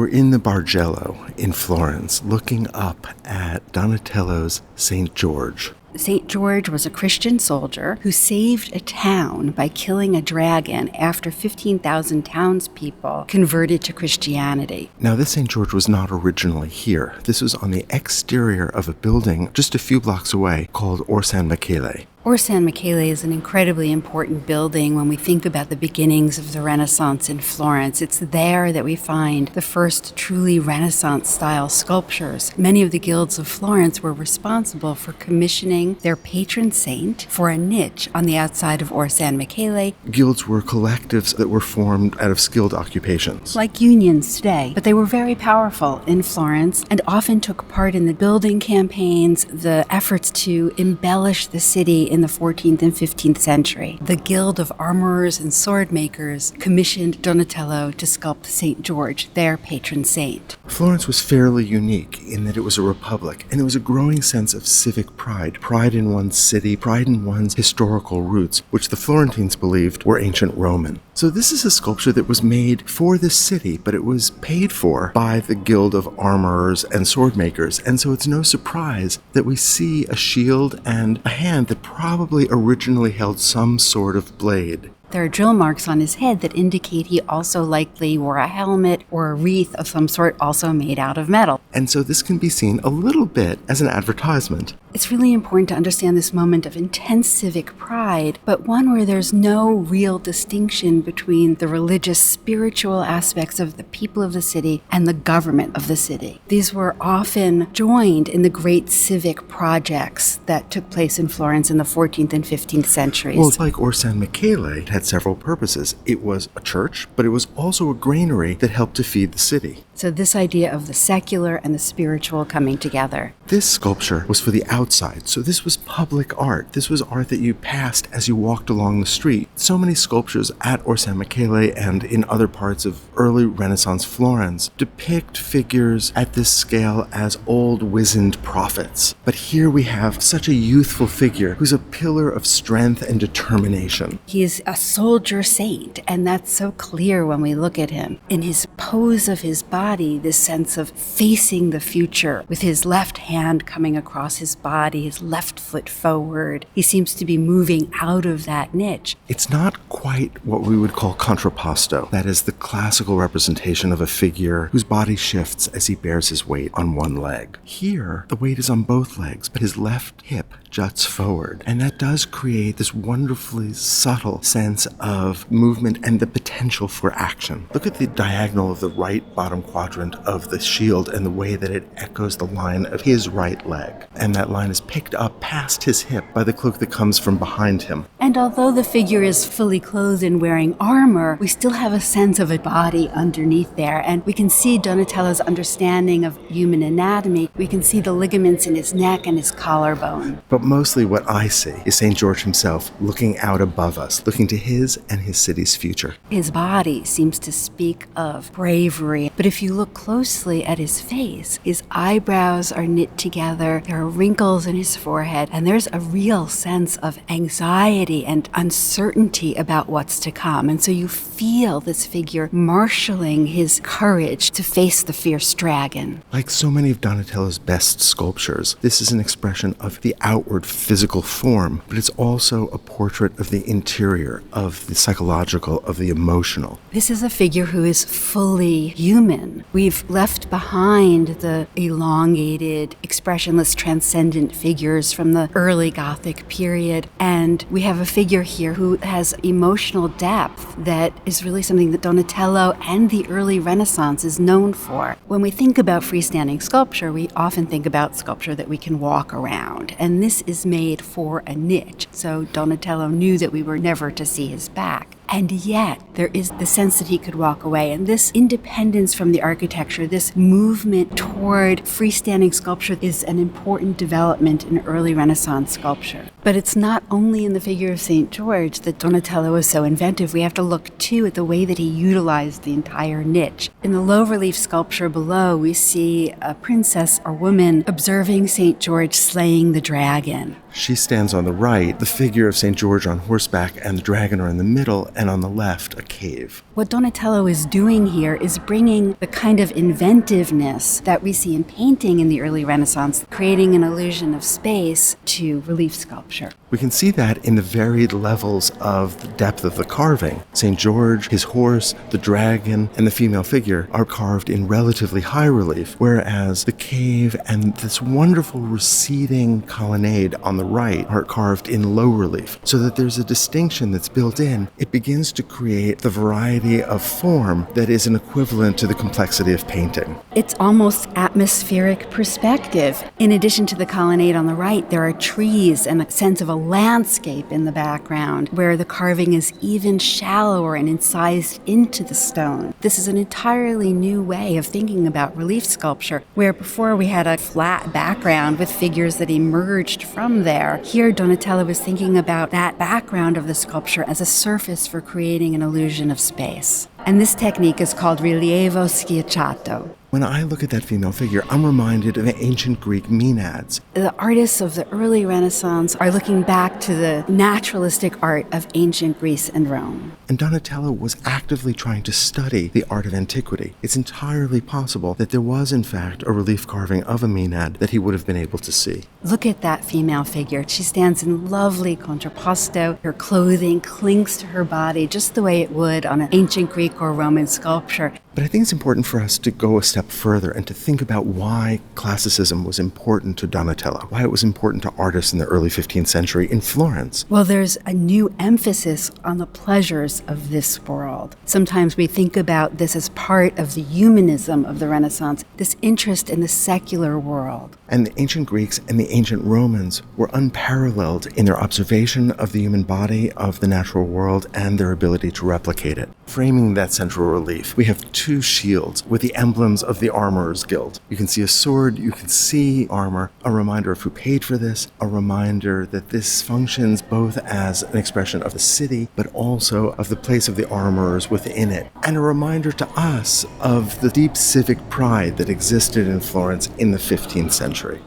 in the Bargello in Florence, looking up at Donatello's St. George. St. George was a Christian soldier who saved a town by killing a dragon after 15,000 townspeople converted to Christianity. Now, this St. George was not originally here. This was on the exterior of a building just a few blocks away called Orsan Michele. Orsan Michele is an incredibly important building when we think about the beginnings of the Renaissance in Florence. It's there that we find the first truly Renaissance-style sculptures. Many of the guilds of Florence were responsible for commissioning their patron saint for a niche on the outside of Orsan Michele. Guilds were collectives that were formed out of skilled occupations. Like unions today, but they were very powerful in Florence and often took part in the building campaigns, the efforts to embellish the city in the 14th and 15th century. The Guild of Armorers and Sword Makers commissioned Donatello to sculpt St. George, their patron saint. Florence was fairly unique in that it was a republic, and there was a growing sense of civic pride in one's city, pride in one's historical roots, which the Florentines believed were ancient Roman. So this is a sculpture that was made for the city, but it was paid for by the Guild of Armorers and Sword Makers, and so it's no surprise that we see a shield and a hand that probably originally held some sort of blade. There are drill marks on his head that indicate he also likely wore a helmet or a wreath of some sort, also made out of metal. And so this can be seen a little bit as an advertisement. It's really important to understand this moment of intense civic pride, but one where there's no real distinction between the religious, spiritual aspects of the people of the city and the government of the city. These were often joined in the great civic projects that took place in Florence in the 14th and 15th centuries. Well, like Orsan Michele, it had several purposes. It was a church, but it was also a granary that helped to feed the city. So this idea of the secular and the spiritual coming together. This sculpture was for the outside, so this was public art. This was art that you passed as you walked along the street. So many sculptures at Orsan Michele and in other parts of early Renaissance Florence depict figures at this scale as old, wizened prophets. But here we have such a youthful figure who's a pillar of strength and determination. He is a soldier saint, and that's so clear when we look at him. In his pose of his body, this sense of facing the future, with his left hand coming across his body, his left foot forward. He seems to be moving out of that niche. It's not quite what we would call contrapposto. That is the classical representation of a figure whose body shifts as he bears his weight on one leg. Here, the weight is on both legs, but his left hip juts forward. And that does create this wonderfully subtle sense of movement and the potential for action. Look at the diagonal of the right bottom quadrant of the shield and the way that it echoes the line of his right leg. And that line is picked up past his hip by the cloak that comes from behind him. And although the figure is fully clothed and wearing armor, we still have a sense of a body underneath there. And we can see Donatello's understanding of human anatomy. We can see the ligaments in his neck and his collarbone. But mostly what I see is St. George himself looking out above us, looking to his and his city's future. His body seems to speak of bravery, but if you look closely at his face, his eyebrows are knit together, there are wrinkles in his forehead, and there's a real sense of anxiety and uncertainty about what's to come. And so you feel this figure marshaling his courage to face the fierce dragon. Like so many of Donatello's best sculptures, this is an expression of the outward physical form, but it's also a portrait of the interior, of the psychological, of the emotional. This is a figure who is fully human. We've left behind the elongated, expressionless, transcendent figures from the early Gothic period, and we have a figure here who has emotional depth that is really something that Donatello and the early Renaissance is known for. When we think about freestanding sculpture, we often think about sculpture that we can walk around, and this is made for a niche, so Donatello knew that we were never to see his back. And yet, there is the sense that he could walk away. And this independence from the architecture, this movement toward freestanding sculpture is an important development in early Renaissance sculpture. But it's not only in the figure of St. George that Donatello is so inventive. We have to look, too, at the way that he utilized the entire niche. In the low-relief sculpture below, we see a princess or woman observing St. George slaying the dragon. She stands on the right, the figure of St. George on horseback and the dragon are in the middle, and on the left, a cave. What Donatello is doing here is bringing the kind of inventiveness that we see in painting in the early Renaissance, creating an illusion of space, to relief sculpture. We can see that in the varied levels of the depth of the carving. St. George, his horse, the dragon, and the female figure are carved in relatively high relief, whereas the cave and this wonderful receding colonnade on the right are carved in low relief, so that there's a distinction that's built in. It begins to create the variety of form that is an equivalent to the complexity of painting. It's almost atmospheric perspective. In addition to the colonnade on the right, there are trees and a sense of a landscape in the background where the carving is even shallower and incised into the stone. This is an entirely new way of thinking about relief sculpture, where before we had a flat background with figures that emerged from there. Here, Donatello was thinking about that background of the sculpture as a surface for creating an illusion of space. And this technique is called rilievo schiacciato. When I look at that female figure, I'm reminded of ancient Greek maenads. The artists of the early Renaissance are looking back to the naturalistic art of ancient Greece and Rome. And Donatello was actively trying to study the art of antiquity. It's entirely possible that there was, in fact, a relief carving of a maenad that he would have been able to see. Look at that female figure. She stands in lovely contrapposto. Her clothing clings to her body just the way it would on an ancient Greek or Roman sculpture. But I think it's important for us to go a step further and to think about why classicism was important to Donatello, why it was important to artists in the early 15th century in Florence. Well, there's a new emphasis on the pleasures of this world. Sometimes we think about this as part of the humanism of the Renaissance, this interest in the secular world. And the ancient Greeks and the ancient Romans were unparalleled in their observation of the human body, of the natural world, and their ability to replicate it. Framing that central relief, we have two shields with the emblems of the Armorers Guild. You can see a sword, you can see armor, a reminder of who paid for this, a reminder that this functions both as an expression of the city, but also of the place of the armorers within it, and a reminder to us of the deep civic pride that existed in Florence in the 15th century.